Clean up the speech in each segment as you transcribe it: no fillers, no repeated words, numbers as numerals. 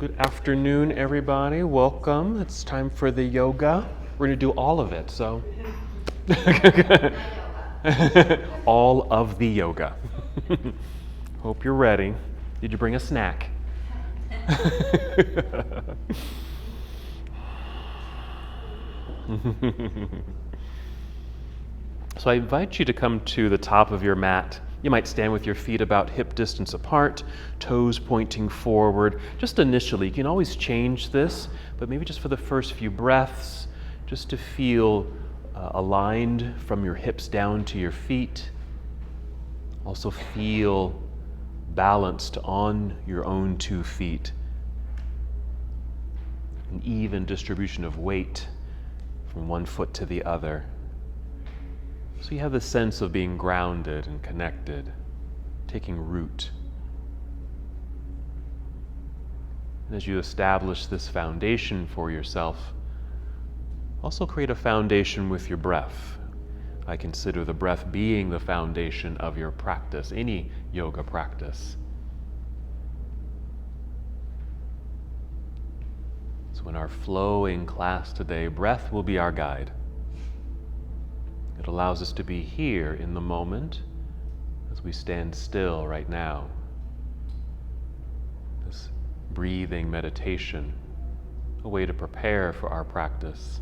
Good afternoon, everybody. Welcome. It's time for the yoga. We're going to do all of it, so. All of the yoga. Hope you're ready. Did you bring a snack? So I invite you to come to the top of your mat. You might stand with your feet about hip distance apart, toes pointing forward. Just initially, you can always change this, but maybe just for the first few breaths, just to feel aligned from your hips down to your feet. Also feel balanced on your own 2 feet. An even distribution of weight from one foot to the other. So you have the sense of being grounded and connected, taking root. And as you establish this foundation for yourself, also create a foundation with your breath. I consider the breath being the foundation of your practice, any yoga practice. So in our flowing class today, breath will be our guide. It allows us to be here in the moment as we stand still right now. This breathing meditation, a way to prepare for our practice.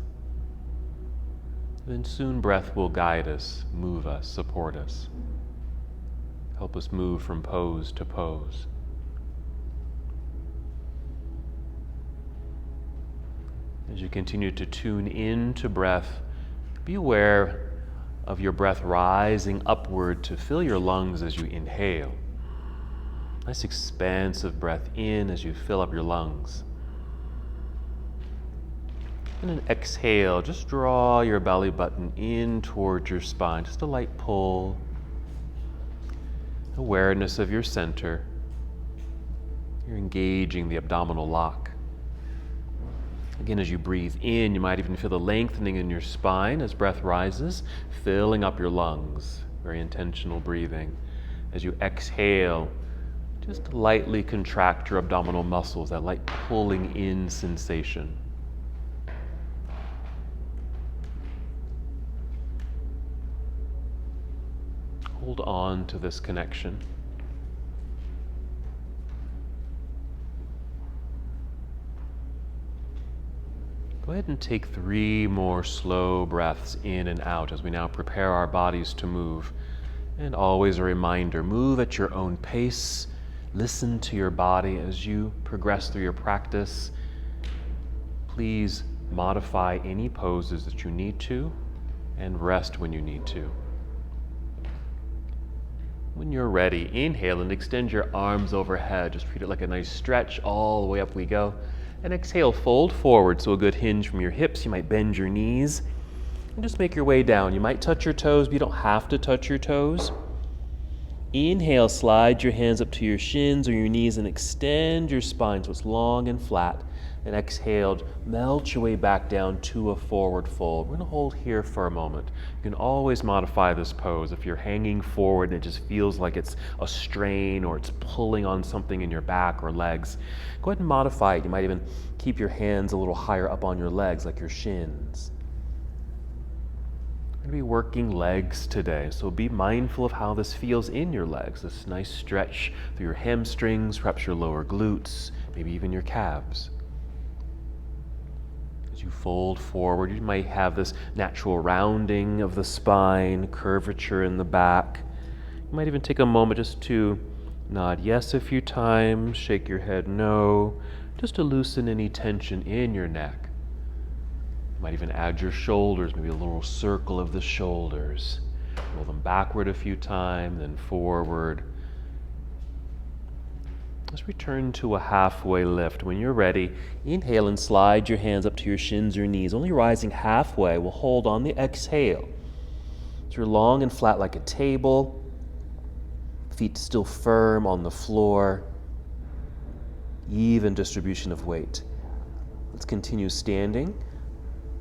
Then soon breath will guide us, move us, support us, help us move from pose to pose. As you continue to tune into breath, be aware of your breath rising upward to fill your lungs as you inhale. Nice expansive breath in as you fill up your lungs. And an exhale, just draw your belly button in towards your spine, just a light pull. Awareness of your center. You're engaging the abdominal lock. Again, as you breathe in, you might even feel the lengthening in your spine as breath rises, filling up your lungs. Very intentional breathing. As you exhale, just lightly contract your abdominal muscles, that light pulling in sensation. Hold on to this connection. Go ahead and take 3 more slow breaths in and out as we now prepare our bodies to move. And always a reminder, move at your own pace. Listen to your body as you progress through your practice. Please modify any poses that you need to and rest when you need to. When you're ready, inhale and extend your arms overhead. Just treat it like a nice stretch. All the way up we go. And exhale, fold forward, so a good hinge from your hips. You might bend your knees and just make your way down. You might touch your toes, but you don't have to touch your toes. Inhale, slide your hands up to your shins or your knees and extend your spine so it's long and flat. And exhale, melt your way back down to a forward fold. We're going to hold here for a moment. You can always modify this pose. If you're hanging forward and it just feels like it's a strain or it's pulling on something in your back or legs, go ahead and modify it. You might even keep your hands a little higher up on your legs, like your shins. We're going to be working legs today, so be mindful of how this feels in your legs. This nice stretch through your hamstrings, perhaps your lower glutes, maybe even your calves. As you fold forward, you might have this natural rounding of the spine, curvature in the back. You might even take a moment just to nod yes a few times, shake your head no, just to loosen any tension in your neck. You might even add your shoulders, maybe a little circle of the shoulders. Roll them backward a few times, then forward. Let's return to a halfway lift. When you're ready, inhale and slide your hands up to your shins or knees, only rising halfway. We'll hold on the exhale. So you're long and flat like a table, feet still firm on the floor, even distribution of weight. Let's continue standing.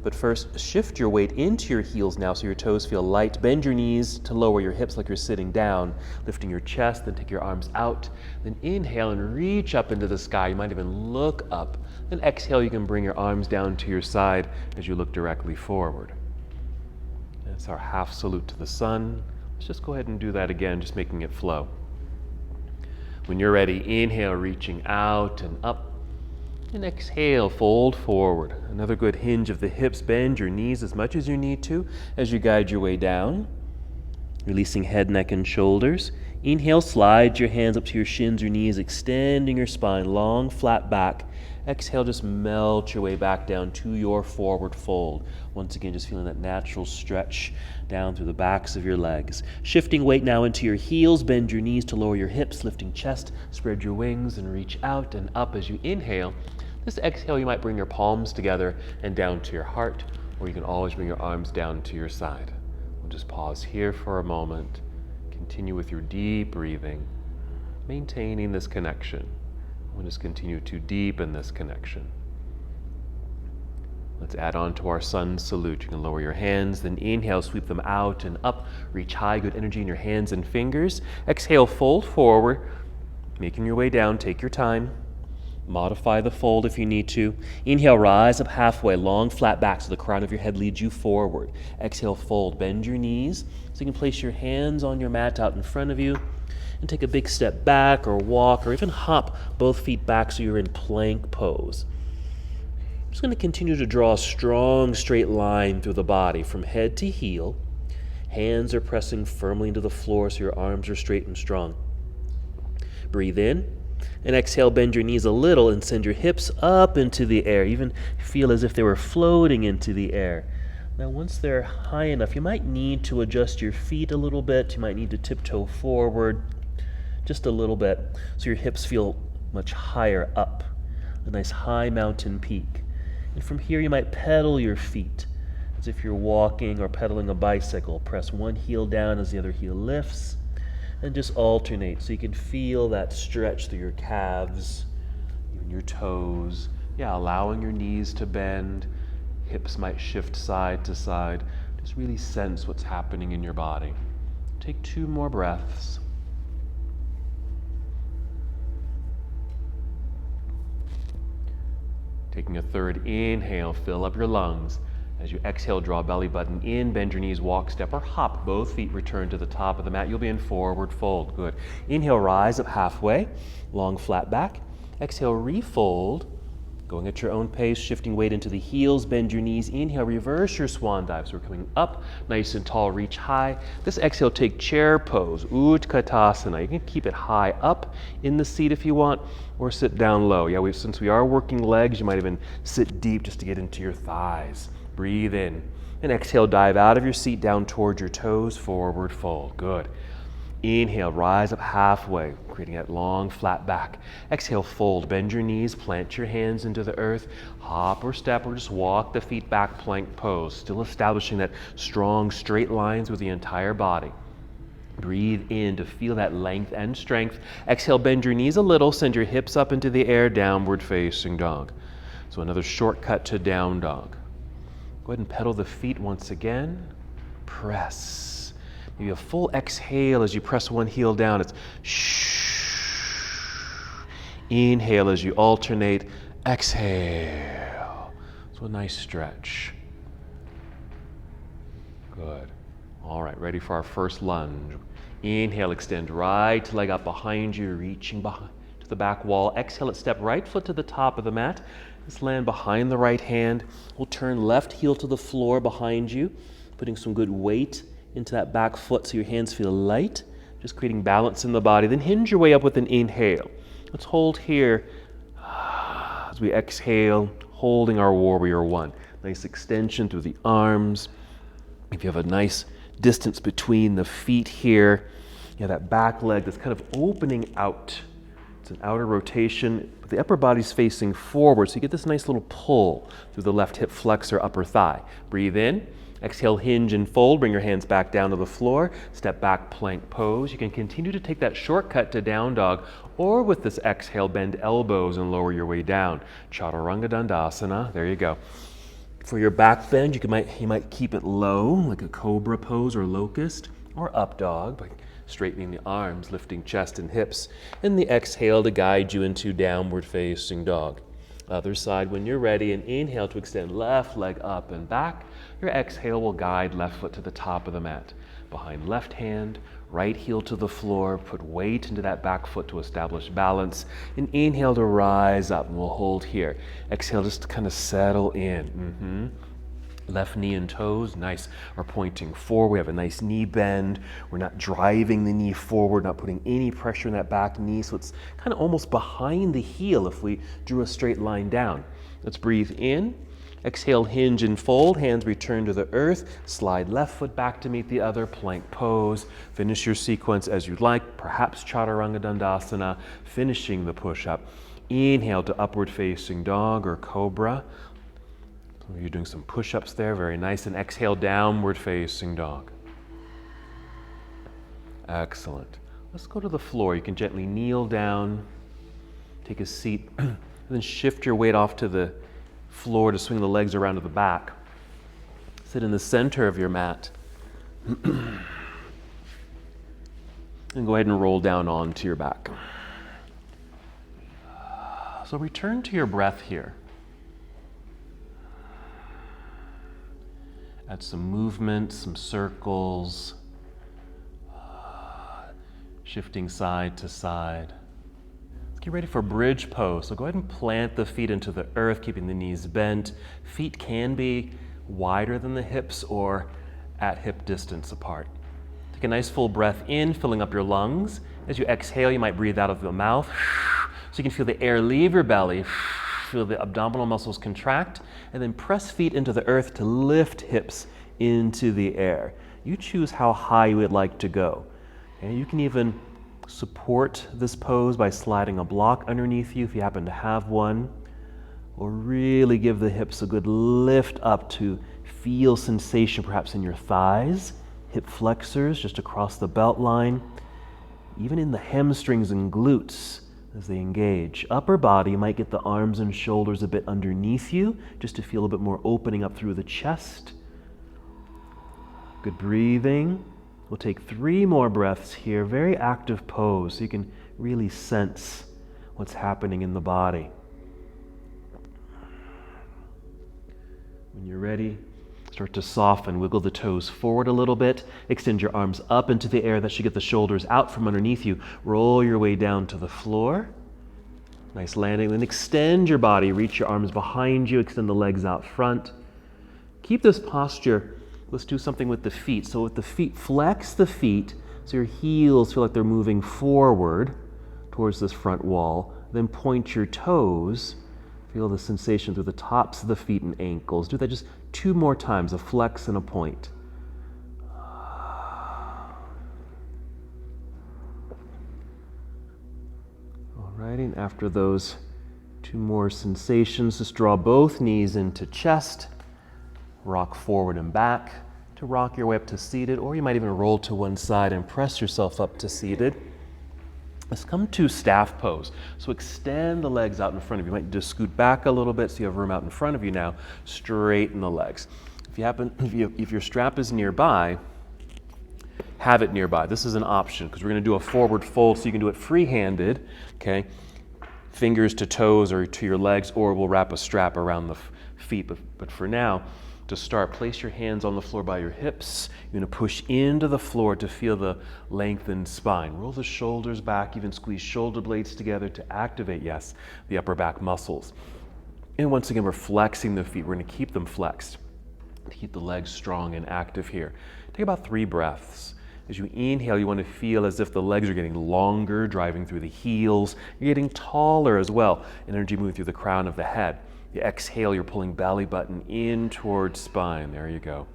But first, shift your weight into your heels now so your toes feel light. Bend your knees to lower your hips like you're sitting down, lifting your chest, then take your arms out. Then inhale and reach up into the sky. You might even look up. Then exhale, you can bring your arms down to your side as you look directly forward. That's our half salute to the sun. Let's just go ahead and do that again, just making it flow. When you're ready, inhale, reaching out and up. And exhale, fold forward. Another good hinge of the hips. Bend your knees as much as you need to as you guide your way down. Releasing head, neck, and shoulders. Inhale, slide your hands up to your shins or knees, extending your spine, long, flat back. Exhale, just melt your way back down to your forward fold. Once again, just feeling that natural stretch down through the backs of your legs. Shifting weight now into your heels. Bend your knees to lower your hips, lifting chest. Spread your wings and reach out and up as you inhale. This exhale, you might bring your palms together and down to your heart, or you can always bring your arms down to your side. We'll just pause here for a moment. Continue with your deep breathing, maintaining this connection. We'll just continue to deepen this connection. Let's add on to our sun salute. You can lower your hands, then inhale, sweep them out and up. Reach high, good energy in your hands and fingers. Exhale, fold forward, making your way down. Take your time. Modify the fold if you need to. Inhale, rise up halfway, long, flat back so the crown of your head leads you forward. Exhale, fold, bend your knees so you can place your hands on your mat out in front of you. And take a big step back or walk or even hop both feet back so you're in plank pose. I'm just going to continue to draw a strong straight line through the body from head to heel. Hands are pressing firmly into the floor so your arms are straight and strong. Breathe in and exhale, bend your knees a little and send your hips up into the air. Even feel as if they were floating into the air. Now once they're high enough, you might need to adjust your feet a little bit. You might need to tiptoe forward just a little bit so your hips feel much higher up, a nice high mountain peak. And from here you might pedal your feet as if you're walking or pedaling a bicycle. Press one heel down as the other heel lifts and just alternate so you can feel that stretch through your calves, even your toes. Yeah, allowing your knees to bend, hips might shift side to side. Just really sense what's happening in your body. Take 2 more breaths. Taking a third inhale, fill up your lungs. As you exhale, draw belly button in, bend your knees, walk, step, or hop. Both feet return to the top of the mat. You'll be in forward fold. Good. Inhale, rise up halfway, long, flat back. Exhale, refold. Going at your own pace, shifting weight into the heels, bend your knees. Inhale, reverse your swan dive. So we're coming up, nice and tall, reach high. This exhale, take chair pose, Utkatasana. You can keep it high up in the seat if you want, or sit down low. Yeah, since we are working legs, you might even sit deep just to get into your thighs. Breathe in. And exhale, dive out of your seat, down towards your toes, forward fold. Good. Inhale, rise up halfway, creating that long, flat back. Exhale, fold, bend your knees, plant your hands into the earth, hop or step or just walk the feet back, plank pose, still establishing that strong, straight lines with the entire body. Breathe in to feel that length and strength. Exhale, bend your knees a little, send your hips up into the air, downward facing dog. So another shortcut to down dog. Go ahead and pedal the feet once again. Press. Maybe a full exhale as you press one heel down. It's shh. Inhale as you alternate. Exhale. So a nice stretch. Good. All right, ready for our first lunge. Inhale, extend right leg up behind you, reaching behind to the back wall. Exhale, let's step right foot to the top of the mat. Let's land behind the right hand. We'll turn left heel to the floor behind you, putting some good weight into that back foot so your hands feel light, just creating balance in the body. Then hinge your way up with an inhale. Let's hold here as we exhale, holding our warrior one. Nice extension through the arms. If you have a nice distance between the feet here, you have that back leg that's kind of opening out. It's an outer rotation, but the upper body's facing forward, so you get this nice little pull through the left hip flexor, upper thigh. Breathe in. Exhale, hinge and fold. Bring your hands back down to the floor. Step back, plank pose. You can continue to take that shortcut to down dog, or with this exhale, bend elbows and lower your way down. Chaturanga Dandasana. There you go. For your back bend, you might keep it low, like a cobra pose or locust, or up dog, by straightening the arms, lifting chest and hips, and the exhale to guide you into downward facing dog. Other side when you're ready, and inhale to extend left leg up and back. Your exhale will guide left foot to the top of the mat. Behind left hand, right heel to the floor, put weight into that back foot to establish balance, and inhale to rise up, and we'll hold here. Exhale just to kind of settle in. Left knee and toes, nice, are pointing forward. We have a nice knee bend. We're not driving the knee forward, not putting any pressure in that back knee, so it's kind of almost behind the heel if we drew a straight line down. Let's breathe in. Exhale, hinge and fold, hands return to the earth, slide left foot back to meet the other, plank pose. Finish your sequence as you'd like, perhaps Chaturanga Dandasana, finishing the push-up. Inhale to upward facing dog or cobra. You're doing some push-ups there, very nice, and exhale, downward facing dog. Excellent. Let's go to the floor. You can gently kneel down, take a seat, and then shift your weight off to the floor to swing the legs around to the back. Sit in the center of your mat. And go ahead and roll down onto your back. So return to your breath here. Add some movement, some circles, shifting side to side. Let's get ready for bridge pose. So go ahead and plant the feet into the earth, keeping the knees bent. Feet can be wider than the hips or at hip distance apart. Take a nice full breath in, filling up your lungs. As you exhale, you might breathe out of the mouth, so you can feel the air leave your belly. Feel the abdominal muscles contract, and then press feet into the earth to lift hips into the air. You choose how high you would like to go. And you can even support this pose by sliding a block underneath you if you happen to have one, or really give the hips a good lift up to feel sensation perhaps in your thighs, hip flexors just across the belt line, even in the hamstrings and glutes as they engage. Upper body, you might get the arms and shoulders a bit underneath you just to feel a bit more opening up through the chest. Good breathing. We'll take 3 more breaths here. Very active pose so you can really sense what's happening in the body. When you're ready, start to soften. Wiggle the toes forward a little bit. Extend your arms up into the air. That should get the shoulders out from underneath you. Roll your way down to the floor. Nice landing. Then extend your body. Reach your arms behind you. Extend the legs out front. Keep this posture. Let's do something with the feet. So with the feet, flex the feet so your heels feel like they're moving forward towards this front wall. Then point your toes. Feel the sensation through the tops of the feet and ankles. Do that just 2 more times, a flex and a point. All right, and after those 2 more sensations, just draw both knees into chest, rock forward and back to rock your way up to seated, or you might even roll to one side and press yourself up to seated. Let's come to staff pose. So extend the legs out in front of you. You might just scoot back a little bit so you have room out in front of you now. Straighten the legs. If your strap is nearby, have it nearby. This is an option because we're going to do a forward fold, so you can do it free-handed, okay? Fingers to toes or to your legs, or we'll wrap a strap around the feet. But for now, to start, place your hands on the floor by your hips. You're going to push into the floor to feel the lengthened spine. Roll the shoulders back, even squeeze shoulder blades together to activate, yes, the upper back muscles. And once again, we're flexing the feet. We're going to keep them flexed to keep the legs strong and active here. Take about 3 breaths. As you inhale, you want to feel as if the legs are getting longer, driving through the heels. You're getting taller as well. Energy moving through the crown of the head. You exhale, you're pulling belly button in towards spine. There you go.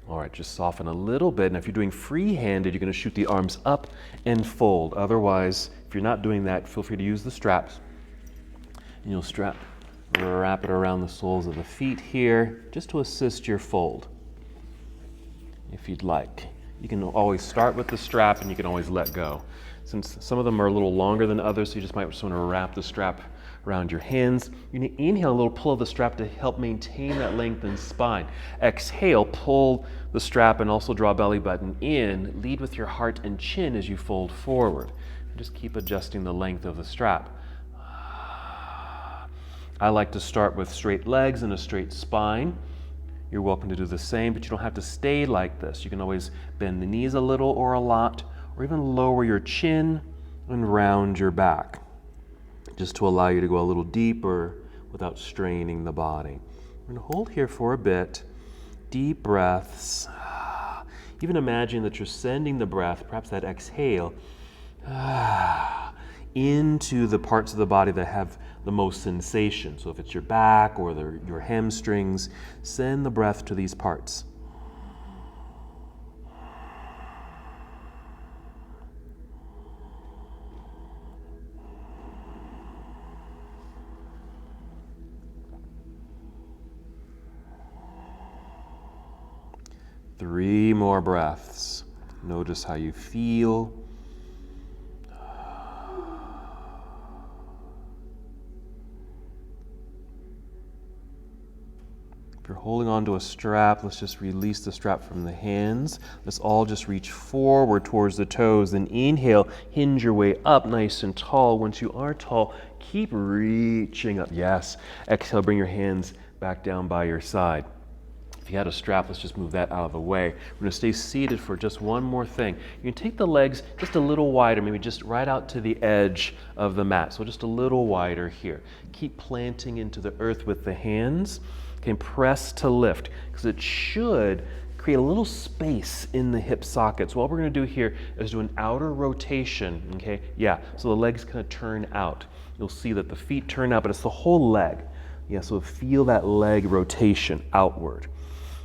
All right, just soften a little bit. And if you're doing free-handed, you're going to shoot the arms up and fold. Otherwise, if you're not doing that, feel free to use the straps. And you'll wrap it around the soles of the feet here, just to assist your fold, if you'd like. You can always start with the strap, and you can always let go. Since some of them are a little longer than others, so you just might want to wrap the strap around your hands. You're going to inhale a little pull of the strap to help maintain that lengthened spine. Exhale, pull the strap and also draw belly button in. Lead with your heart and chin as you fold forward. And just keep adjusting the length of the strap. I like to start with straight legs and a straight spine. You're welcome to do the same, but you don't have to stay like this. You can always bend the knees a little or a lot, or even lower your chin and round your back, just to allow you to go a little deeper without straining the body. We're going to hold here for a bit. Deep breaths. Even imagine that you're sending the breath, perhaps that exhale, into the parts of the body that have the most sensation. So if it's your back or your hamstrings, send the breath to these parts. Three more breaths. Notice how you feel. If you're holding onto a strap, let's just release the strap from the hands. Let's all just reach forward towards the toes. Then inhale, hinge your way up nice and tall. Once you are tall, keep reaching up. Yes. Exhale, bring your hands back down by your side. If you had a strap, let's just move that out of the way. We're going to stay seated for just one more thing. You can take the legs just a little wider, maybe just right out to the edge of the mat. So just a little wider here. Keep planting into the earth with the hands. Okay, press to lift, because it should create a little space in the hip sockets. What we're going to do here is do an outer rotation, okay? Yeah, so the legs kind of turn out. You'll see that the feet turn out, but it's the whole leg. Yeah, so feel that leg rotation outward,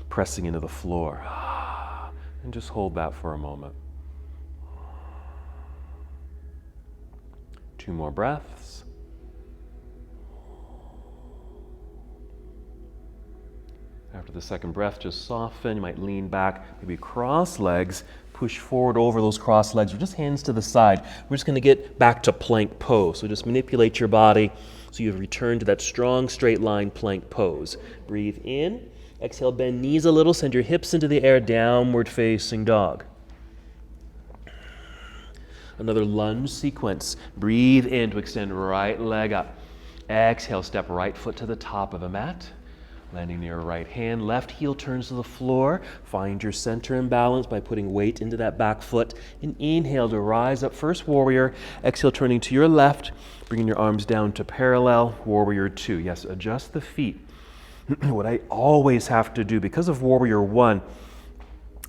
pressing into the floor. And just hold that for a moment. 2 more breaths. After the second breath, just soften. You might lean back, maybe cross legs, push forward over those cross legs, or just hands to the side. We're just going to get back to plank pose. So just manipulate your body so you've returned to that strong straight line plank pose. Breathe in. Exhale, bend knees a little, send your hips into the air, downward facing dog. Another lunge sequence. Breathe in to extend right leg up. Exhale, step right foot to the top of the mat. Landing near your right hand, left heel turns to the floor. Find your center and balance by putting weight into that back foot. And inhale to rise up, first warrior. Exhale, turning to your left, bringing your arms down to parallel, warrior 2. Yes, adjust the feet. What I always have to do, because of warrior 1,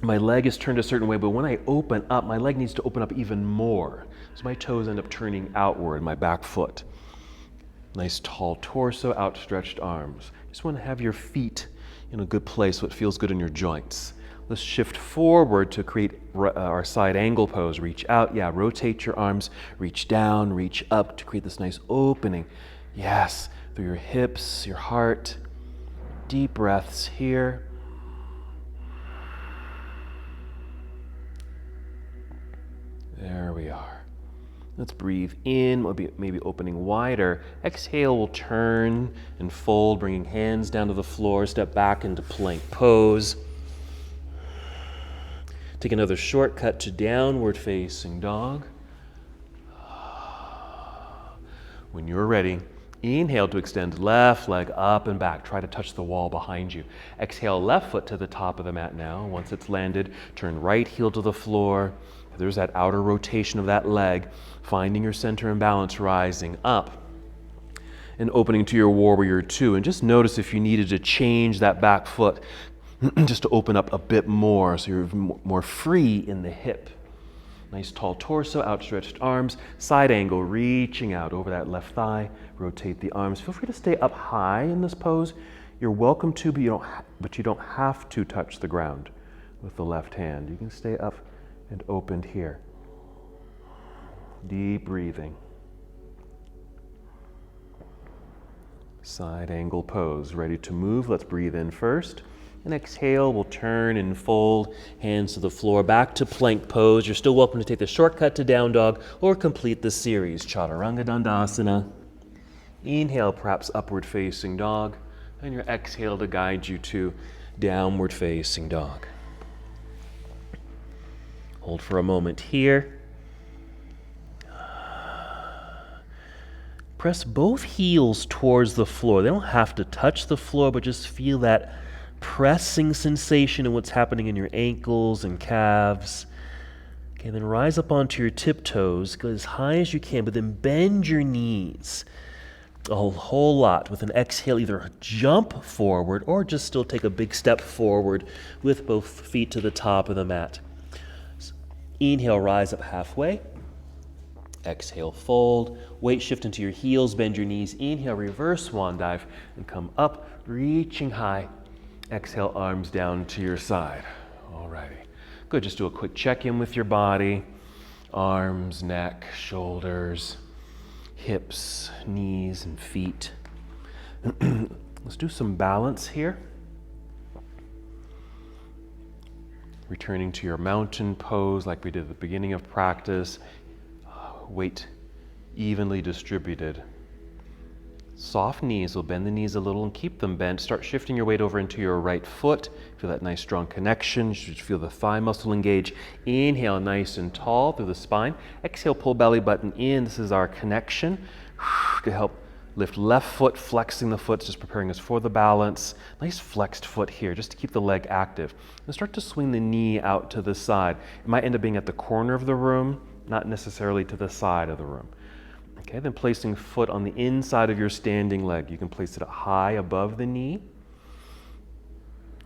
my leg is turned a certain way, but when I open up, my leg needs to open up even more. So my toes end up turning outward, my back foot. Nice tall torso, outstretched arms. Just want to have your feet in a good place so it feels good in your joints. Let's shift forward to create our side angle pose. Reach out, yeah, rotate your arms, reach down, reach up to create this nice opening. Yes, through your hips, your heart. Deep breaths here. There we are. Let's breathe in, maybe opening wider. Exhale, we'll turn and fold, bringing hands down to the floor, step back into plank pose. Take another shortcut to downward facing dog. When you're ready, inhale to extend left leg up and back. Try to touch the wall behind you. Exhale, left foot to the top of the mat now. Once it's landed, turn right heel to the floor. There's that outer rotation of that leg, finding your center and balance, rising up and opening to your warrior 2. And just notice if you needed to change that back foot just to open up a bit more so you're more free in the hip. Nice tall torso, outstretched arms, side angle, reaching out over that left thigh. Rotate the arms. Feel free to stay up high in this pose. You're welcome to, but you don't have to touch the ground with the left hand. You can stay up and opened here. Deep breathing. Side angle pose, ready to move. Let's breathe in first. And exhale, we'll turn and fold, hands to the floor, back to plank pose. You're still welcome to take the shortcut to down dog or complete the series. Chaturanga Dandasana. Inhale, perhaps upward facing dog, and your exhale to guide you to downward facing dog. Hold for a moment here. Press both heels towards the floor. They don't have to touch the floor, but just feel that pressing sensation in what's happening in your ankles and calves. Okay, then rise up onto your tiptoes, go as high as you can, but then bend your knees a whole lot. With an exhale, either jump forward or just still take a big step forward with both feet to the top of the mat. So inhale, rise up halfway. Exhale, fold. Weight shift into your heels, bend your knees. Inhale, reverse swan dive, and come up, reaching high. Exhale, arms down to your side. Alrighty. Good, just do a quick check-in with your body. Arms, neck, shoulders, hips, knees, and feet. Let's do some balance here. Returning to your mountain pose like we did at the beginning of practice. Weight evenly distributed. Soft knees, will bend the knees a little and keep them bent. Start shifting your weight over into your right foot. Feel that nice strong connection. You should feel the thigh muscle engage. Inhale, nice and tall through the spine. Exhale, pull belly button in. This is our connection to help lift left foot, flexing the foot, just preparing us for the balance. Nice flexed foot here, just to keep the leg active. And start to swing the knee out to the side. It might end up being at the corner of the room, not necessarily to the side of the room. Okay, then placing foot on the inside of your standing leg. You can place it high above the knee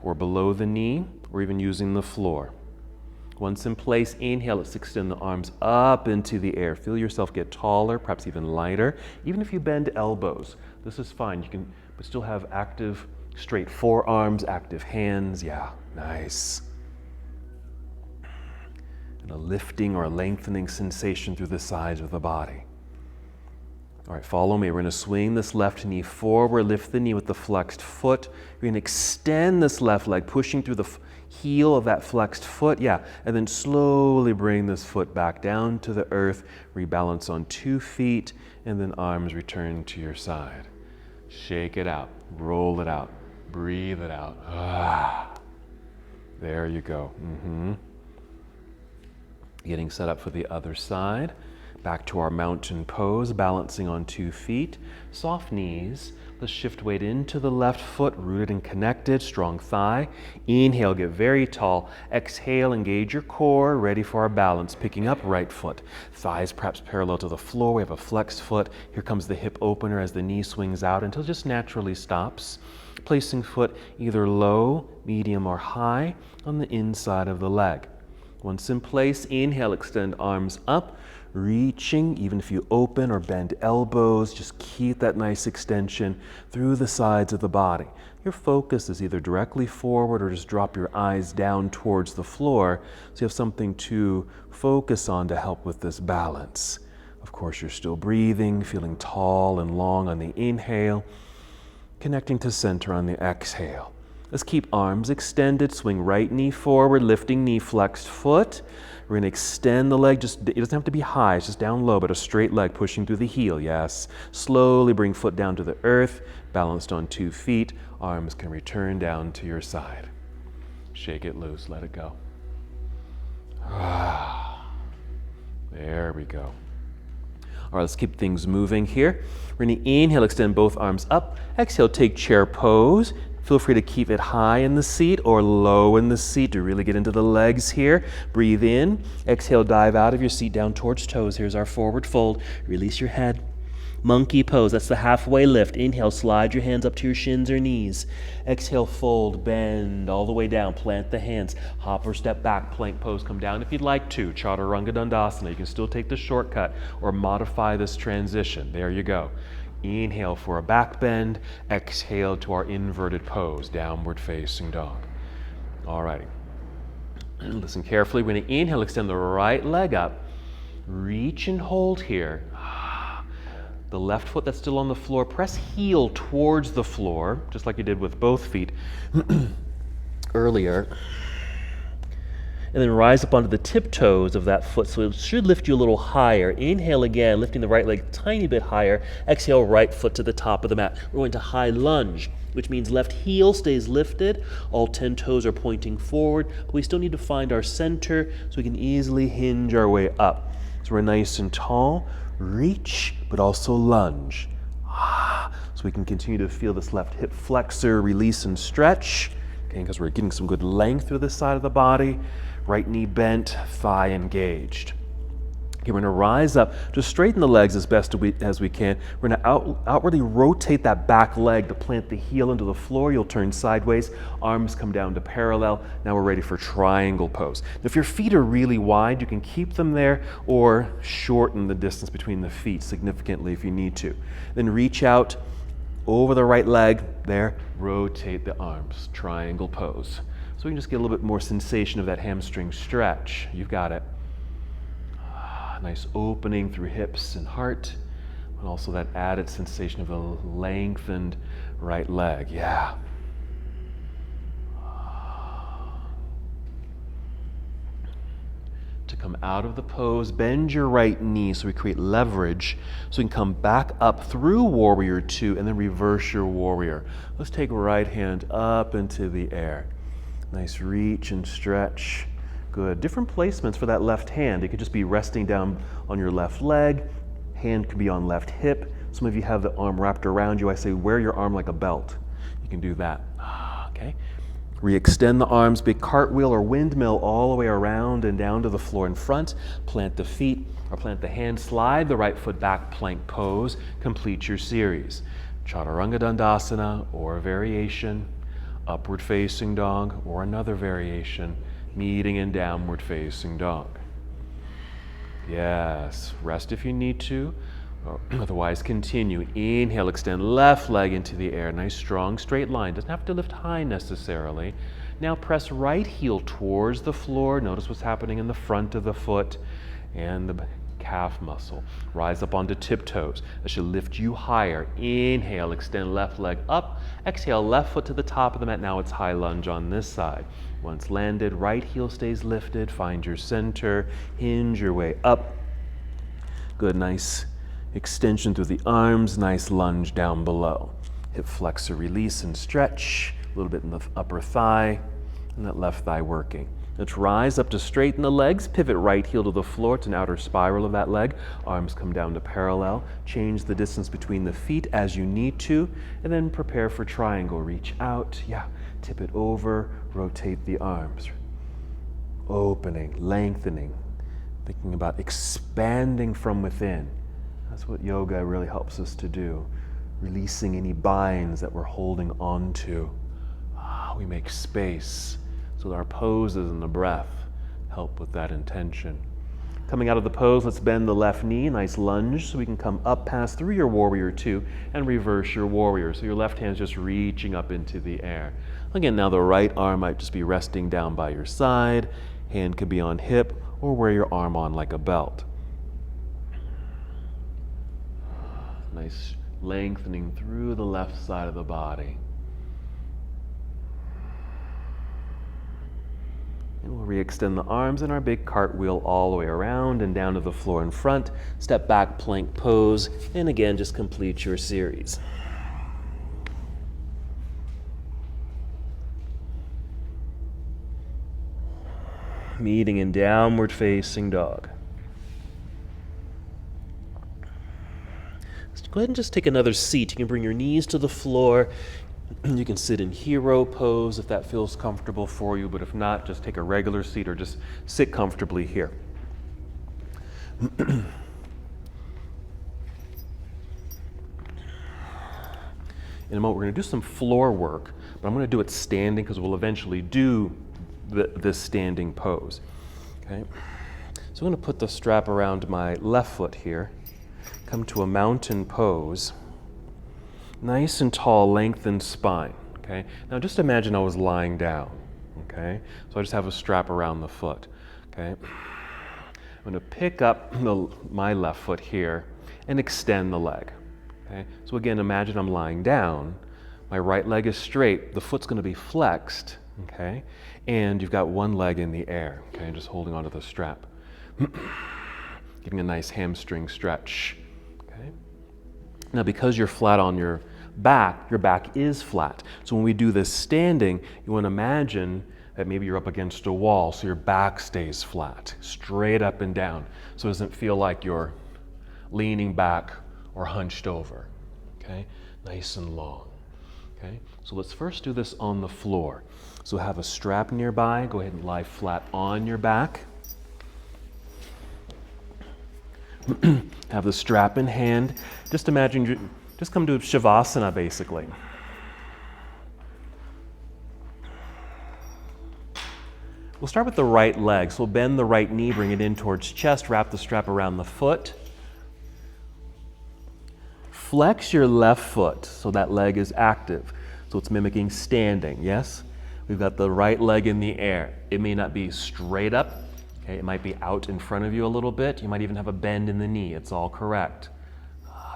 or below the knee or even using the floor. Once in place, inhale, let's extend the arms up into the air. Feel yourself get taller, perhaps even lighter. Even if you bend elbows, this is fine. You can but still have active, straight forearms, active hands. Yeah, nice. And a lifting or a lengthening sensation through the sides of the body. All right, follow me. We're going to swing this left knee forward, lift the knee with the flexed foot. You're going to extend this left leg, pushing through the heel of that flexed foot. Yeah, and then slowly bring this foot back down to the earth. Rebalance on 2 feet, and then arms return to your side. Shake it out, roll it out, breathe it out. Ah, there you go. Getting set up for the other side. Back to our mountain pose, balancing on 2 feet. Soft knees. Let's shift weight into the left foot, rooted and connected, strong thigh. Inhale, get very tall. Exhale, engage your core, ready for our balance. Picking up right foot. Thighs perhaps parallel to the floor. We have a flexed foot. Here comes the hip opener as the knee swings out until it just naturally stops. Placing foot either low, medium, or high on the inside of the leg. Once in place, inhale, extend arms up, reaching. Even if you open or bend elbows, just keep that nice extension through the sides of the body. Your focus is either directly forward or just drop your eyes down towards the floor so you have something to focus on to help with this balance. Of course, you're still breathing, feeling tall and long on the inhale, connecting to center on the exhale. Let's keep arms extended, swing right knee forward, lifting knee, flexed foot. We're going to extend the leg, it doesn't have to be high, it's just down low, but a straight leg pushing through the heel, yes. Slowly bring foot down to the earth, balanced on 2 feet. Arms can return down to your side. Shake it loose, let it go. There we go. All right, let's keep things moving here. We're going to inhale, extend both arms up. Exhale, take chair pose. Feel free to keep it high in the seat or low in the seat to really get into the legs here. Breathe in. Exhale, dive out of your seat down towards toes. Here's our forward fold. Release your head. Monkey pose, that's the halfway lift. Inhale, slide your hands up to your shins or knees. Exhale, fold, bend all the way down. Plant the hands. Hop or step back, plank pose. Come down if you'd like to. Chaturanga Dandasana. You can still take the shortcut or modify this transition. There you go. Inhale for a back bend. Exhale to our inverted pose, downward facing dog. All righty. Listen carefully. We're going to inhale, extend the right leg up. Reach and hold here. The left foot that's still on the floor, press heel towards the floor, just like you did with both feet earlier. and then rise up onto the tiptoes of that foot. So it should lift you a little higher. Inhale again, lifting the right leg a tiny bit higher. Exhale, right foot to the top of the mat. We're going to high lunge, which means left heel stays lifted. All 10 toes are pointing forward, but we still need to find our center so we can easily hinge our way up. So we're nice and tall, reach, but also lunge. So we can continue to feel this left hip flexor, release and stretch. Okay, because we're getting some good length through this side of the body. Right knee bent, thigh engaged. Okay, we're going to rise up, just straighten the legs as best as we can. We're going to outwardly rotate that back leg to plant the heel into the floor. You'll turn sideways, arms come down to parallel. Now we're ready for triangle pose. Now, if your feet are really wide, you can keep them there or shorten the distance between the feet significantly if you need to. Then reach out over the right leg, there, rotate the arms, triangle pose. So we can just get a little bit more sensation of that hamstring stretch. You've got it. Nice opening through hips and heart, and also that added sensation of a lengthened right leg. Yeah. To come out of the pose, bend your right knee so we create leverage, so we can come back up through warrior two and then reverse your warrior. Let's take right hand up into the air. Nice reach and stretch. Good. Different placements for that left hand. It could just be resting down on your left leg. Hand could be on left hip. Some of you have the arm wrapped around you. I say wear your arm like a belt. You can do that. Okay. Re-extend the arms, big cartwheel or windmill all the way around and down to the floor in front. Plant the feet or plant the hand. Slide the right foot back, plank pose. Complete your series. Chaturanga Dandasana or a variation. Upward facing dog or another variation. Meeting in downward facing dog. Yes, rest if you need to, otherwise continue. Inhale, extend left leg into the air. Nice strong straight line. Doesn't have to lift high necessarily. Now press right heel towards the floor. Notice what's happening in the front of the foot and the calf muscle. Rise up onto tiptoes. That should lift you higher. Inhale, extend left leg up. Exhale, left foot to the top of the mat. Now it's high lunge on this side. Once landed, right heel stays lifted. Find your center. Hinge your way up. Good, nice extension through the arms. Nice lunge down below. Hip flexor, release and stretch. A little bit in the upper thigh and that left thigh working. Let's rise up to straighten the legs. Pivot right heel to the floor. It's an outer spiral of that leg. Arms come down to parallel. Change the distance between the feet as you need to. And then prepare for triangle. Reach out. Yeah. Tip it over. Rotate the arms. Opening, lengthening. Thinking about expanding from within. That's what yoga really helps us to do. Releasing any binds that we're holding on to. We make space. So our poses and the breath help with that intention. Coming out of the pose, let's bend the left knee, nice lunge, so we can come up past through your warrior two and reverse your warrior. So your left hand's just reaching up into the air. Again, now the right arm might just be resting down by your side. Hand could be on hip or wear your arm on like a belt. Nice lengthening through the left side of the body. And we'll re-extend the arms in our big cartwheel all the way around and down to the floor in front. Step back, plank pose, and again, just complete your series. Meeting in downward facing dog. So go ahead and just take another seat. You can bring your knees to the floor. You can sit in hero pose if that feels comfortable for you, but if not, just take a regular seat or just sit comfortably here. In a moment, we're going to do some floor work, but I'm going to do it standing because we'll eventually do this standing pose. Okay? So I'm going to put the strap around my left foot here, come to a mountain pose. Nice and tall, lengthened spine, okay? Now just imagine I was lying down, okay? So I just have a strap around the foot, okay? I'm gonna pick up my left foot here and extend the leg, okay? So again, imagine I'm lying down, my right leg is straight, the foot's gonna be flexed, okay? And you've got one leg in the air, okay? Just holding onto the strap. Getting a nice hamstring stretch, okay? Now, because you're flat on your back is flat. So when we do this standing, you want to imagine that maybe you're up against a wall, so your back stays flat, straight up and down, so it doesn't feel like you're leaning back or hunched over, okay? Nice and long, okay? So let's first do this on the floor. So have a strap nearby, go ahead and lie flat on your back. Have the strap in hand. Just imagine, just come to Shavasana basically. We'll start with the right leg. So we'll bend the right knee, bring it in towards chest, wrap the strap around the foot. Flex your left foot so that leg is active. So it's mimicking standing, yes? We've got the right leg in the air. It may not be straight up. Okay, it might be out in front of you a little bit. You might even have a bend in the knee. It's all correct.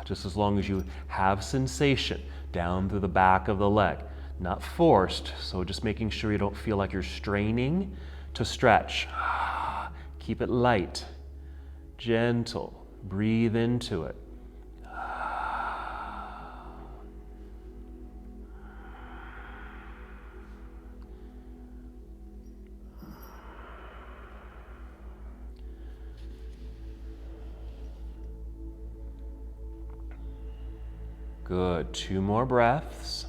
Just as long as you have sensation down through the back of the leg. Not forced, so just making sure you don't feel like you're straining to stretch. Keep it light, gentle. Breathe into it. Good. 2 more breaths.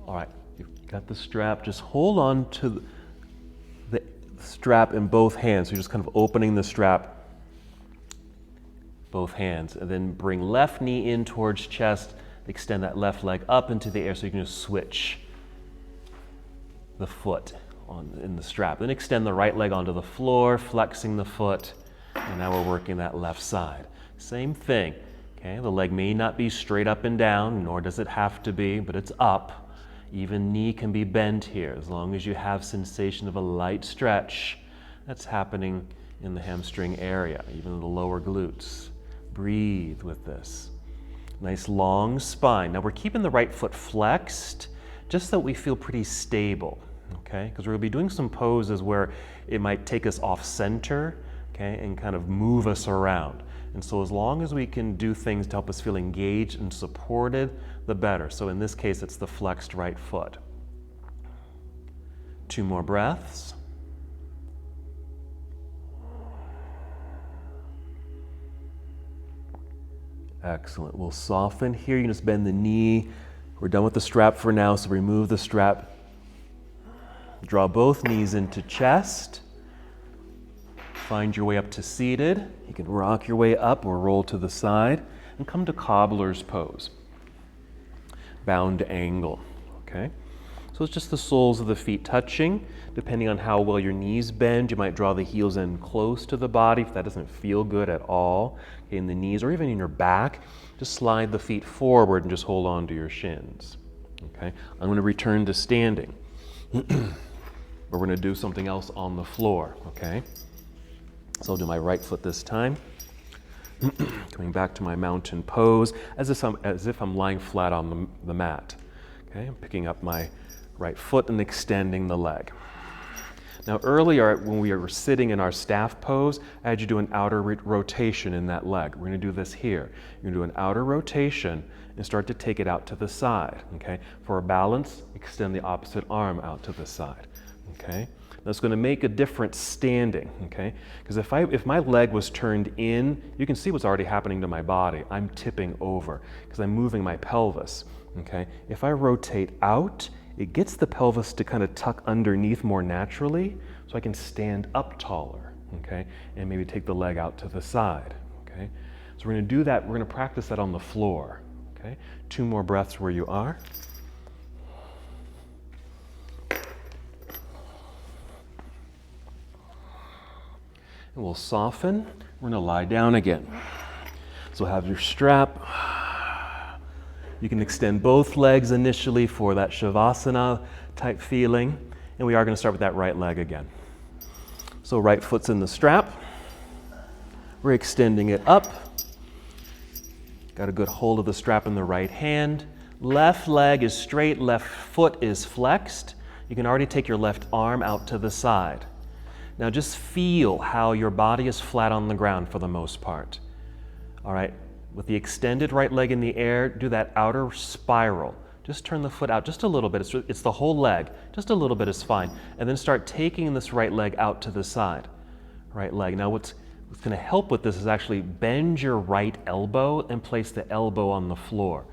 All right, you've got the strap. Just hold on to the strap in both hands. So you're just kind of opening the strap, both hands, and then bring left knee in towards chest. Extend that left leg up into the air so you can just switch the foot in the strap. Then extend the right leg onto the floor, flexing the foot, and now we're working that left side. Same thing, okay? The leg may not be straight up and down, nor does it have to be, but it's up. Even knee can be bent here, as long as you have sensation of a light stretch that's happening in the hamstring area, even the lower glutes. Breathe with this. Nice long spine. Now we're keeping the right foot flexed, just so that we feel pretty stable. Okay, because we're going to be doing some poses where it might take us off center, okay, and kind of move us around. And so as long as we can do things to help us feel engaged and supported, the better. So in this case, it's the flexed right foot. 2 more breaths. Excellent. We'll soften here. You can just bend the knee. We're done with the strap for now, so remove the strap. Draw both knees into chest. Find your way up to seated. You can rock your way up or roll to the side and come to cobbler's pose. Bound angle, okay? So it's just the soles of the feet touching. Depending on how well your knees bend, you might draw the heels in close to the body if that doesn't feel good at all. Okay, in the knees or even in your back, just slide the feet forward and just hold on to your shins. Okay, I'm going to return to standing. We're going to do something else on the floor, okay? So I'll do my right foot this time. Coming back to my mountain pose, as if I'm lying flat on the mat. Okay, I'm picking up my right foot and extending the leg. Now earlier, when we were sitting in our staff pose, I had you do an outer rotation in that leg. We're going to do this here. You're going to do an outer rotation and start to take it out to the side. Okay, for a balance, extend the opposite arm out to the side. Okay, that's going to make a difference standing. Okay, because if my leg was turned in, you can see what's already happening to my body. I'm tipping over because I'm moving my pelvis. Okay, if I rotate out, it gets the pelvis to kind of tuck underneath more naturally, so I can stand up taller. Okay, and maybe take the leg out to the side. Okay, so we're going to do that. We're going to practice that on the floor. Okay, 2 more breaths where you are. And we'll soften. We're going to lie down again. So have your strap. You can extend both legs initially for that Shavasana type feeling. And we are going to start with that right leg again. So right foot's in the strap. We're extending it up. Got a good hold of the strap in the right hand. Left leg is straight, left foot is flexed. You can already take your left arm out to the side. Now just feel how your body is flat on the ground for the most part. All right, with the extended right leg in the air, do that outer spiral. Just turn the foot out just a little bit. It's the whole leg. Just a little bit is fine. And then start taking this right leg out to the side. Right leg. Now what's going to help with this is actually bend your right elbow and place the elbow on the floor.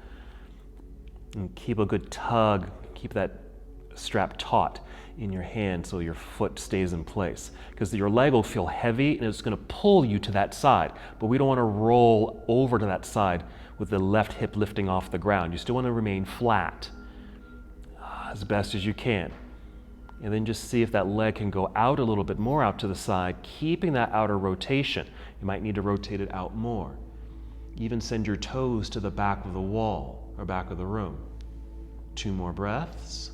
And keep a good tug. Keep that strap taut in your hand so your foot stays in place. Because your leg will feel heavy and it's going to pull you to that side. But we don't want to roll over to that side with the left hip lifting off the ground. You still want to remain flat as best as you can. And then just see if that leg can go out a little bit more out to the side, keeping that outer rotation. You might need to rotate it out more. Even send your toes to the back of the wall or back of the room. 2 more breaths.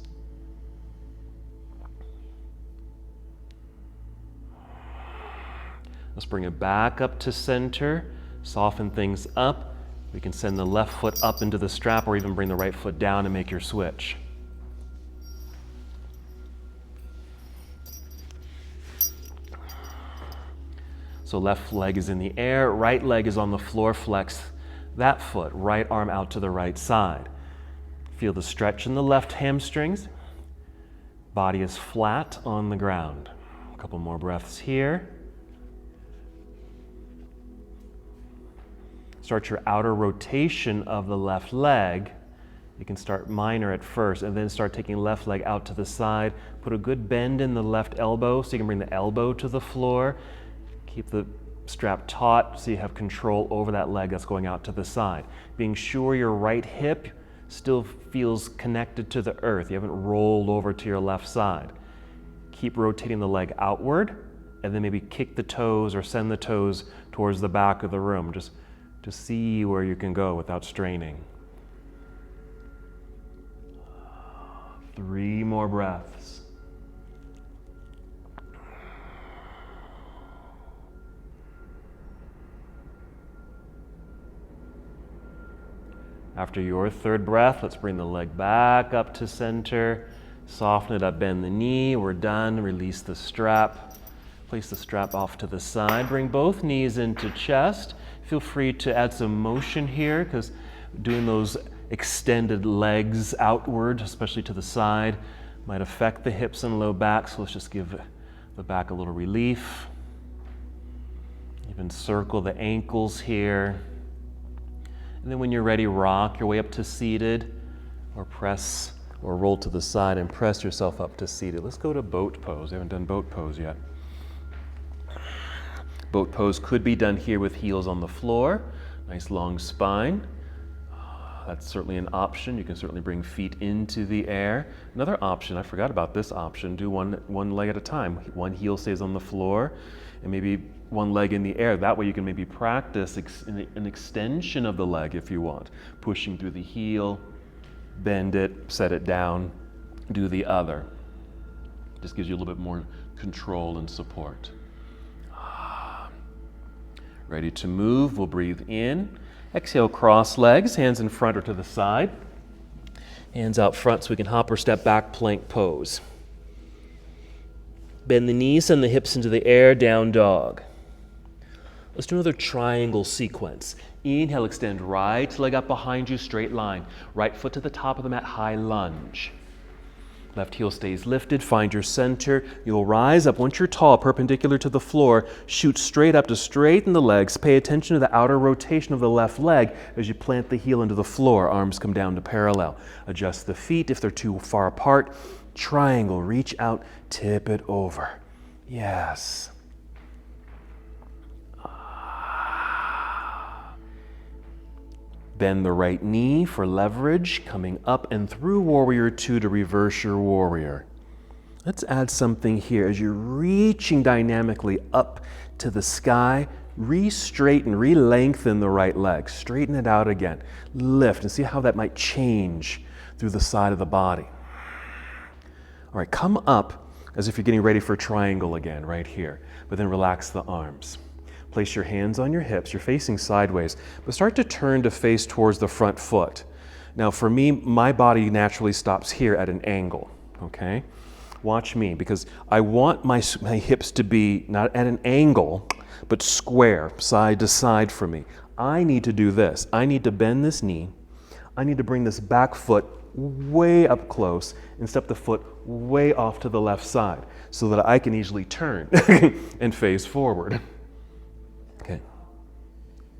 Let's bring it back up to center, soften things up. We can send the left foot up into the strap or even bring the right foot down and make your switch. So left leg is in the air, right leg is on the floor, flex that foot, right arm out to the right side. Feel the stretch in the left hamstrings. Body is flat on the ground. A couple more breaths here. Start your outer rotation of the left leg. You can start minor at first and then start taking left leg out to the side. Put a good bend in the left elbow so you can bring the elbow to the floor. Keep the strap taut so you have control over that leg that's going out to the side. Being sure your right hip still feels connected to the earth. You haven't rolled over to your left side. Keep rotating the leg outward and then maybe kick the toes or send the toes towards the back of the room. Just to see where you can go without straining. 3 more breaths. After your 3rd breath, let's bring the leg back up to center. Soften it up, bend the knee. We're done. Release the strap. Place the strap off to the side. Bring both knees into chest. Feel free to add some motion here because doing those extended legs outward, especially to the side, might affect the hips and low back. So let's just give the back a little relief. Even circle the ankles here. And then when you're ready, rock your way up to seated or press or roll to the side and press yourself up to seated. Let's go to boat pose. We haven't done boat pose yet. Boat pose could be done here with heels on the floor. Nice long spine. That's certainly an option. You can certainly bring feet into the air. Another option, I forgot about this option, do one leg at a time. One heel stays on the floor and maybe one leg in the air. That way you can maybe practice an extension of the leg if you want. Pushing through the heel, bend it, set it down, do the other. Just gives you a little bit more control and support. Ready to move, we'll breathe in. Exhale, cross legs, hands in front or to the side. Hands out front so we can hop or step back, plank pose. Bend the knees and the hips into the air, down dog. Let's do another triangle sequence. Inhale, extend right leg up behind you, straight line. Right foot to the top of the mat, high lunge. Left heel stays lifted, find your center. You'll rise up. Once you're tall, perpendicular to the floor, shoot straight up to straighten the legs. Pay attention to the outer rotation of the left leg as you plant the heel into the floor. Arms come down to parallel. Adjust the feet if they're too far apart. Triangle, reach out, tip it over. Yes. Bend the right knee for leverage, coming up and through Warrior 2 to reverse your warrior. Let's add something here. As you're reaching dynamically up to the sky, re-straighten, re-lengthen the right leg. Straighten it out again. Lift and see how that might change through the side of the body. All right, come up as if you're getting ready for a triangle again, right here. But then relax the arms. Place your hands on your hips. You're facing sideways, but start to turn to face towards the front foot. Now for me, my body naturally stops here at an angle, okay? Watch me, because I want my hips to be not at an angle, but square, side to side for me. I need to do this. I need to bend this knee. I need to bring this back foot way up close and step the foot way off to the left side so that I can easily turn and face forward. Okay.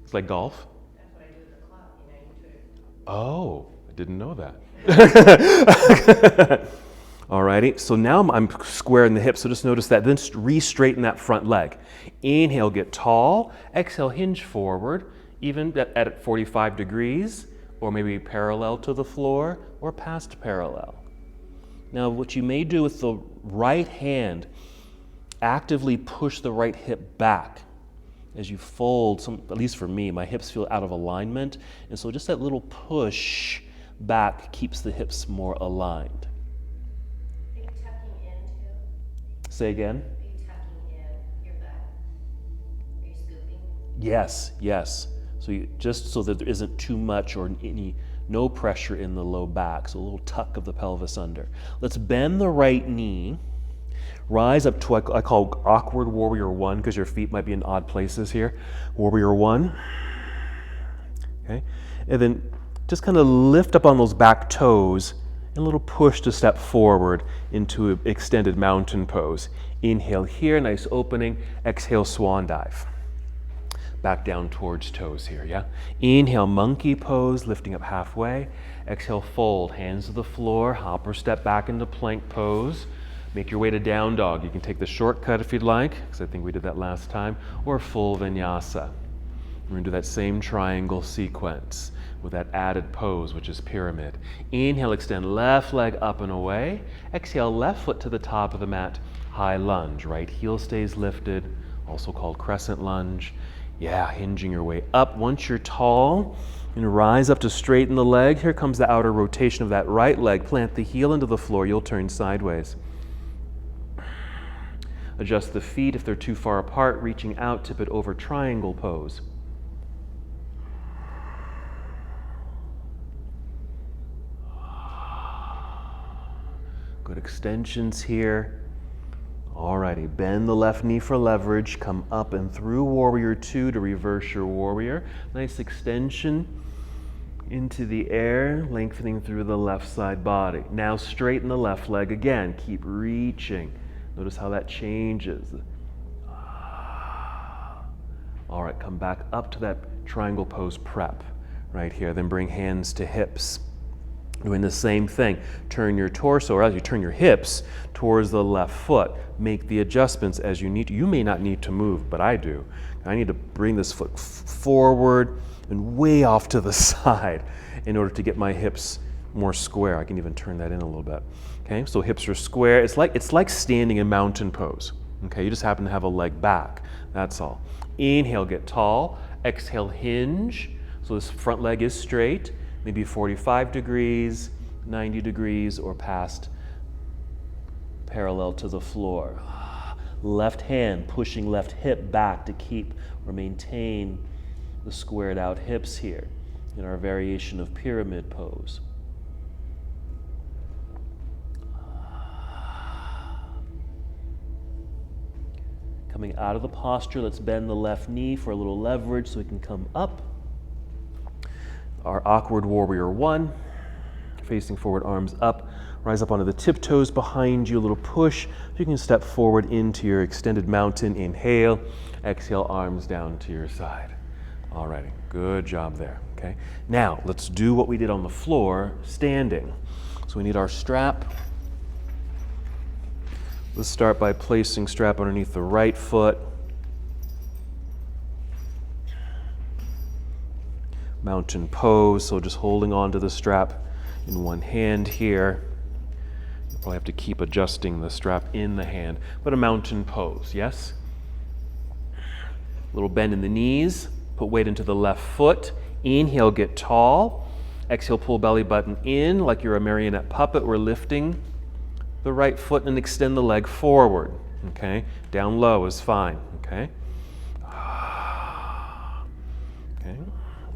It's like golf? That's what I do at the club, you know, Oh, I didn't know that. Alrighty, so now I'm square in the hips, so just notice that. Then re-straighten that front leg. Inhale, get tall. Exhale, hinge forward, even at 45 degrees, or maybe parallel to the floor, or past parallel. Now, what you may do with the right hand, actively push the right hip back. As you fold, at least for me, my hips feel out of alignment, and so just that little push back keeps the hips more aligned. Are you tucking in too? Say again? Are you tucking in your butt? Are you scooping? Yes, yes. So just so that there isn't too much or no pressure in the low back, so a little tuck of the pelvis under. Let's bend the right knee. Rise up to, I call awkward warrior one, because your feet might be in odd places here. Warrior one. Okay. And then just kind of lift up on those back toes and a little push to step forward into an extended mountain pose. Inhale here, nice opening. Exhale, swan dive. Back down towards toes here, yeah? Inhale, monkey pose, lifting up halfway. Exhale, fold, hands to the floor, hop or step back into plank pose. Make your way to down dog. You can take the shortcut if you'd like, because I think we did that last time, or full vinyasa. We're gonna do that same triangle sequence with that added pose, which is pyramid. Inhale, extend left leg up and away. Exhale, left foot to the top of the mat, high lunge. Right heel stays lifted, also called crescent lunge. Yeah, hinging your way up. Once you're tall, and rise up to straighten the leg. Here comes the outer rotation of that right leg. Plant the heel into the floor. You'll turn sideways. Adjust the feet if they're too far apart, reaching out, tip it over, triangle pose. Good extensions here. Alrighty, bend the left knee for leverage, come up and through warrior two to reverse your warrior. Nice extension into the air, lengthening through the left side body. Now straighten the left leg again, keep reaching. Notice how that changes. All right, come back up to that triangle pose prep right here. Then bring hands to hips. Doing the same thing. Turn your torso, or as you turn your hips towards the left foot. Make the adjustments as you need to. You may not need to move, but I do. I need to bring this foot forward and way off to the side in order to get my hips more square. I can even turn that in a little bit. Okay, so hips are square. It's like standing in mountain pose. Okay, you just happen to have a leg back. That's all. Inhale, get tall. Exhale, hinge. So this front leg is straight, maybe 45 degrees, 90 degrees, or past parallel to the floor. Left hand pushing left hip back to keep or maintain the squared out hips here in our variation of pyramid pose. Coming out of the posture, let's bend the left knee for a little leverage so we can come up. Our awkward warrior one, facing forward, arms up. Rise up onto the tiptoes behind you, a little push. So you can step forward into your extended mountain. Inhale, exhale, arms down to your side. All righty, good job there, okay? Now, let's do what we did on the floor, standing. So we need our strap. Let's start by placing strap underneath the right foot. Mountain pose, so just holding on to the strap in one hand here. You'll probably have to keep adjusting the strap in the hand, but a mountain pose, yes? Little bend in the knees, put weight into the left foot. Inhale, get tall. Exhale, pull belly button in like you're a marionette puppet. We're lifting the right foot and extend the leg forward, okay? Down low is fine, okay?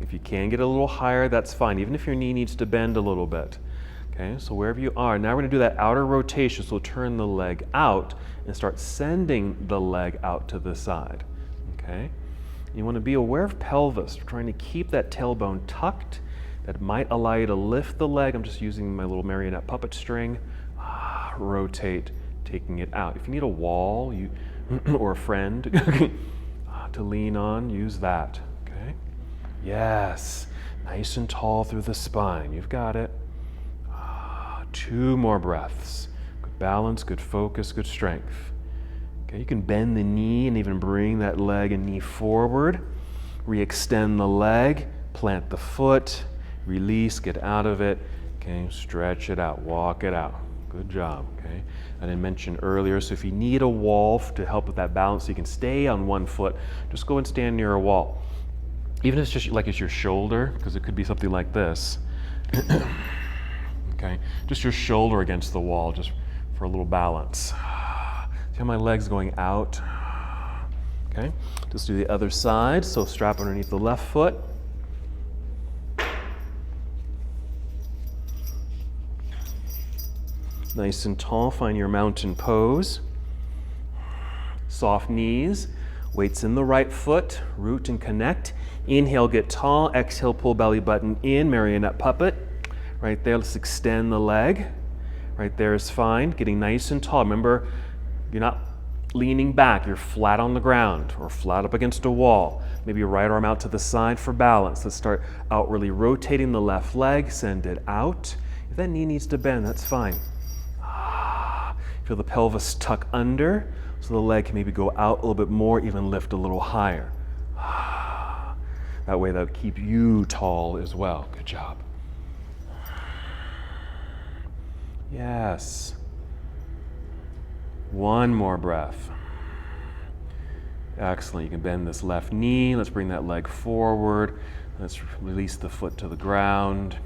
If you can get a little higher, that's fine, even if your knee needs to bend a little bit. Okay, so wherever you are, now we're gonna do that outer rotation, so turn the leg out and start sending the leg out to the side, okay? You wanna be aware of pelvis, trying to keep that tailbone tucked. That might allow you to lift the leg. I'm just using my little marionette puppet string. Rotate, taking it out. If you need a wall or a friend to lean on, use that, okay? Yes, nice and tall through the spine. You've got it. 2 more breaths. Good balance, good focus, good strength. Okay, you can bend the knee and even bring that leg and knee forward. Re-extend the leg, plant the foot, release, get out of it. Okay, stretch it out, walk it out. Good job, okay? I didn't mention earlier, so if you need a wall to help with that balance so you can stay on one foot, just go and stand near a wall. Even if it's just like it's your shoulder, because it could be something like this. Okay, just your shoulder against the wall, just for a little balance. See how my leg's going out? Okay, just do the other side. So strap underneath the left foot. Nice and tall, find your mountain pose. Soft knees, weights in the right foot, root and connect. Inhale, get tall. Exhale, pull belly button in, marionette puppet. Right there, let's extend the leg. Right there is fine, getting nice and tall. Remember, you're not leaning back, you're flat on the ground or flat up against a wall. Maybe your right arm out to the side for balance. Let's start outwardly rotating the left leg, send it out. If that knee needs to bend, that's fine. Feel the pelvis tuck under, so the leg can maybe go out a little bit more, even lift a little higher. That way that'll keep you tall as well. Good job. Yes. 1 more breath. Excellent. You can bend this left knee. Let's bring that leg forward. Let's release the foot to the ground.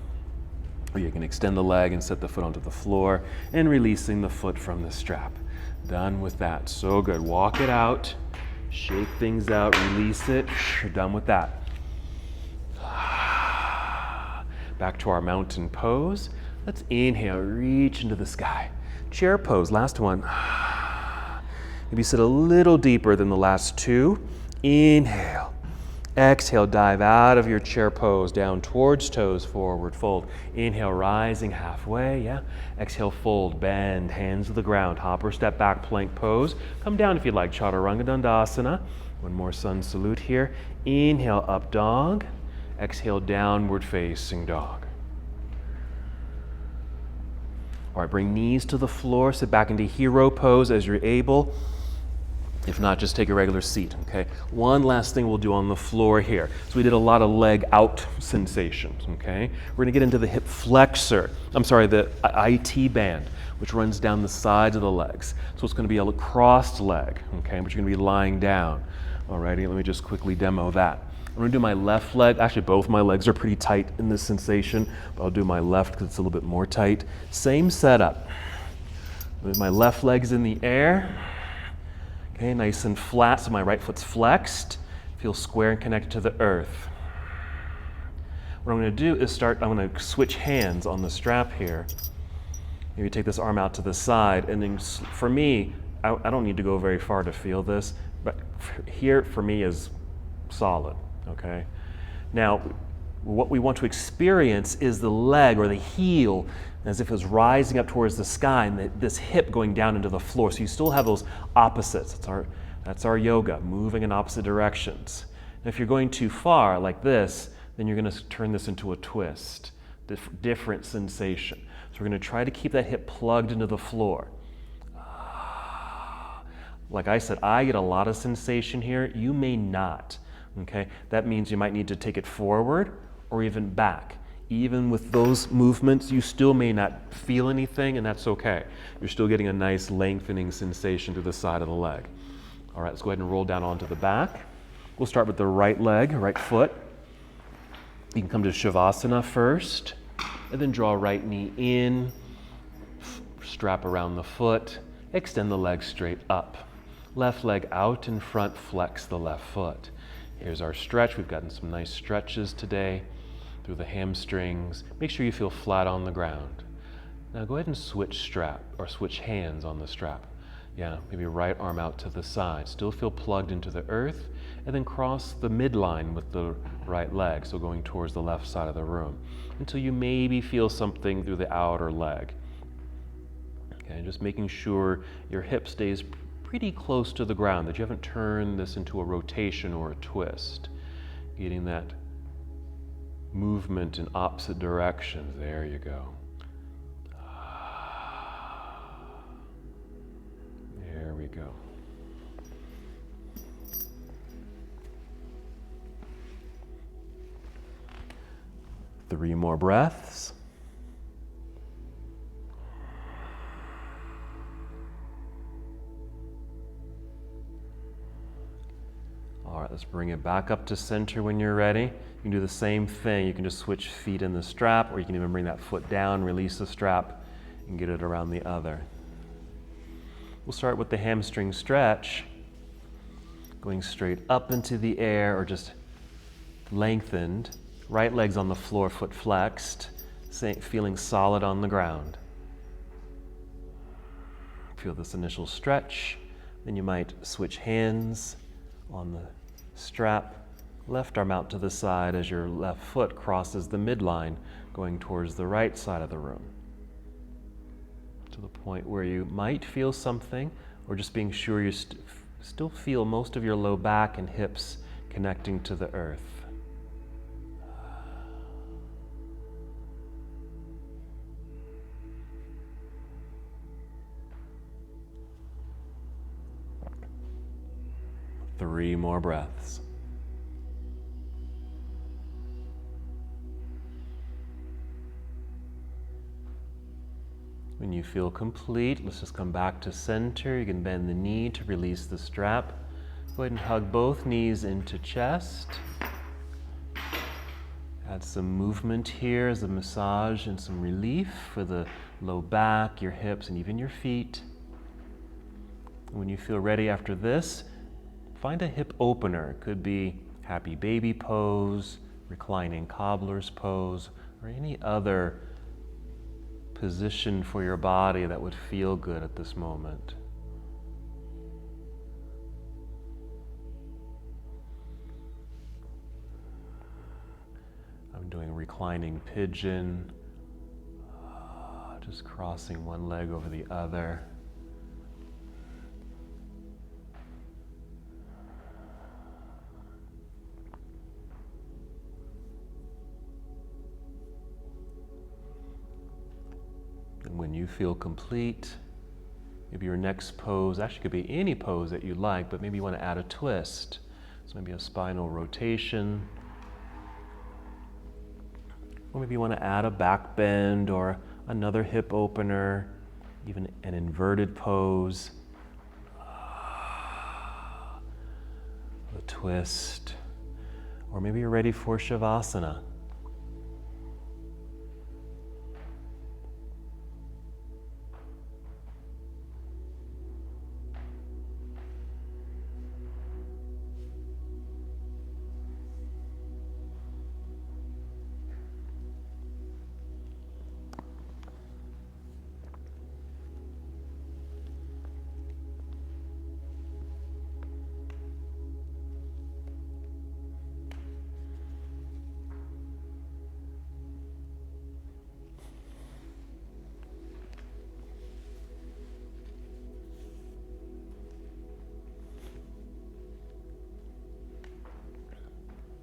Or you can extend the leg and set the foot onto the floor and releasing the foot from the strap. Done with that. So good. Walk it out. Shake things out. Release it. You're done with that. Back to our mountain pose. Let's inhale, reach into the sky. Chair pose, last one. Maybe sit a little deeper than the last 2. Inhale. Exhale, dive out of your chair pose, down towards toes, forward fold. Inhale, rising halfway, yeah. Exhale, fold, bend, hands to the ground. Hopper step back, plank pose. Come down if you'd like, Chaturanga Dandasana. 1 more sun salute here. Inhale, up dog. Exhale, downward facing dog. All right, bring knees to the floor, sit back into hero pose as you're able. If not, just take a regular seat, okay? One last thing we'll do on the floor here. So we did a lot of leg out sensations, okay? We're gonna get into the hip flexor. The IT band, which runs down the sides of the legs. So it's gonna be a crossed leg, okay? But you're gonna be lying down. Alrighty, let me just quickly demo that. I'm gonna do my left leg. Actually, both my legs are pretty tight in this sensation, but I'll do my left because it's a little bit more tight. Same setup. With my left leg's in the air. Okay, nice and flat, so my right foot's flexed. Feel square and connected to the earth. What I'm gonna do is I'm gonna switch hands on the strap here. Maybe take this arm out to the side, and then for me, I don't need to go very far to feel this, but here for me is solid, okay? Now, what we want to experience is the leg or the heel as if it was rising up towards the sky and this hip going down into the floor. So you still have those opposites. That's our yoga, moving in opposite directions. And if you're going too far like this, then you're gonna turn this into a twist, different sensation. So we're gonna try to keep that hip plugged into the floor. Like I said, I get a lot of sensation here. You may not, okay? That means you might need to take it forward or even back. Even with those movements, you still may not feel anything, and that's okay. You're still getting a nice lengthening sensation through the side of the leg. All right, let's go ahead and roll down onto the back. We'll start with the right leg, right foot. You can come to Shavasana first, and then draw right knee in, strap around the foot, extend the leg straight up. Left leg out in front, flex the left foot. Here's our stretch. We've gotten some nice stretches today through the hamstrings. Make sure you feel flat on the ground. Now go ahead and switch strap or switch hands on the strap. Yeah, maybe right arm out to the side. Still feel plugged into the earth, and then cross the midline with the right leg, so going towards the left side of the room, until you maybe feel something through the outer leg. Okay, just making sure your hip stays pretty close to the ground, that you haven't turned this into a rotation or a twist. Getting that movement in opposite directions. There you go. There we go. Three more breaths. All right, let's bring it back up to center when you're ready. You can do the same thing. You can just switch feet in the strap, or you can even bring that foot down, release the strap, and get it around the other. We'll start with the hamstring stretch, going straight up into the air or just lengthened. Right leg's on the floor, foot flexed, feeling solid on the ground. Feel this initial stretch. Then you might switch hands on the strap, left arm out to the side as your left foot crosses the midline, going towards the right side of the room. To the point where you might feel something, or just being sure you still feel most of your low back and hips connecting to the earth. Three more breaths. When you feel complete, let's just come back to center. You can bend the knee to release the strap. Go ahead and hug both knees into chest. Add some movement here as a massage and some relief for the low back, your hips, and even your feet. When you feel ready after this, find a hip opener. It could be happy baby pose, reclining cobbler's pose, or any other position for your body that would feel good at this moment. I'm doing reclining pigeon, just crossing one leg over the other. And when you feel complete, maybe your next pose, actually could be any pose that you like, but maybe you want to add a twist. So maybe a spinal rotation. Or maybe you want to add a back bend or another hip opener, even an inverted pose. A twist. Or maybe you're ready for Shavasana.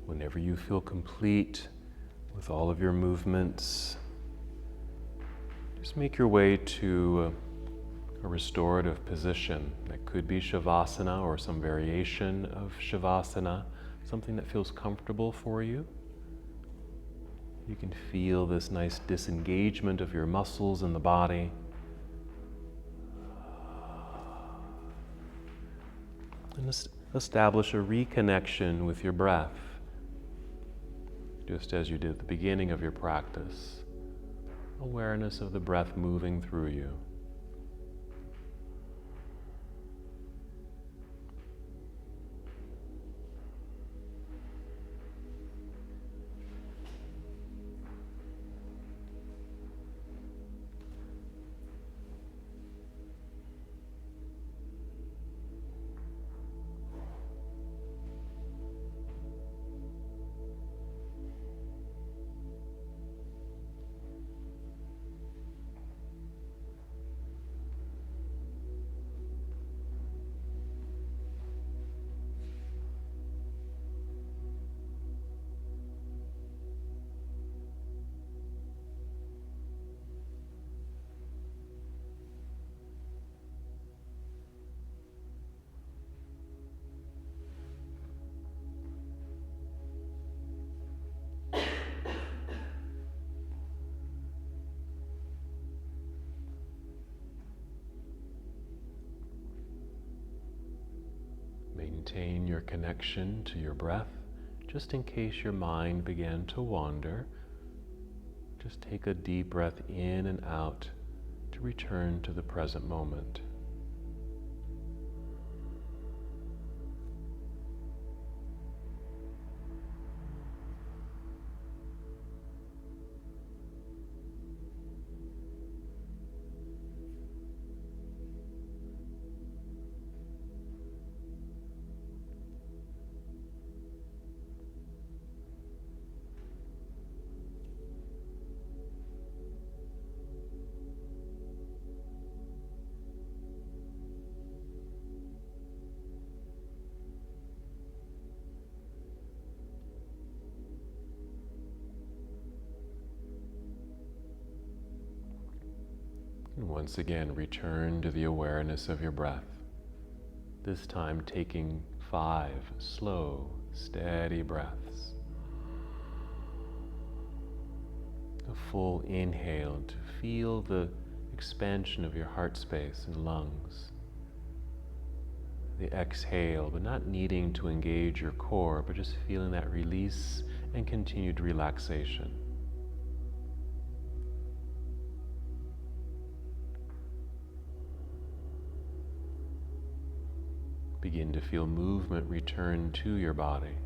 Whenever you feel complete with all of your movements, just make your way to a restorative position. That could be Shavasana or some variation of Shavasana, something that feels comfortable for you. You can feel this nice disengagement of your muscles in the body. And establish a reconnection with your breath, just as you did at the beginning of your practice. Awareness of the breath moving through you. Maintain your connection to your breath, just in case your mind began to wander. Just take a deep breath in and out to return to the present moment. And once again, return to the awareness of your breath. This time taking 5 slow, steady breaths. A full inhale to feel the expansion of your heart space and lungs. The exhale, but not needing to engage your core, but just feeling that release and continued relaxation. Begin to feel movement return to your body.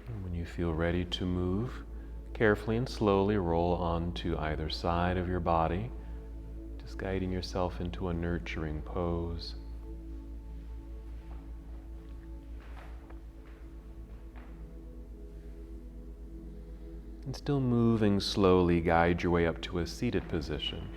And when you feel ready to move, carefully and slowly roll onto either side of your body, just guiding yourself into a nurturing pose. And still moving slowly, guide your way up to a seated position.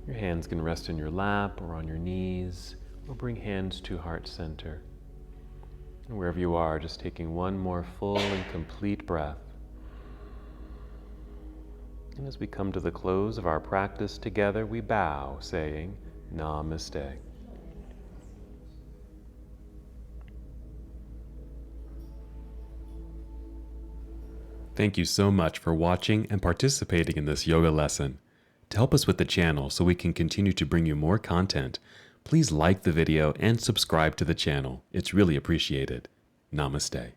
Your hands can rest in your lap or on your knees, or bring hands to heart center. And wherever you are, just taking one more full and complete breath. And as we come to the close of our practice together, we bow, saying, Namaste. Thank you so much for watching and participating in this yoga lesson. To help us with the channel so we can continue to bring you more content, please like the video and subscribe to the channel. It's really appreciated. Namaste.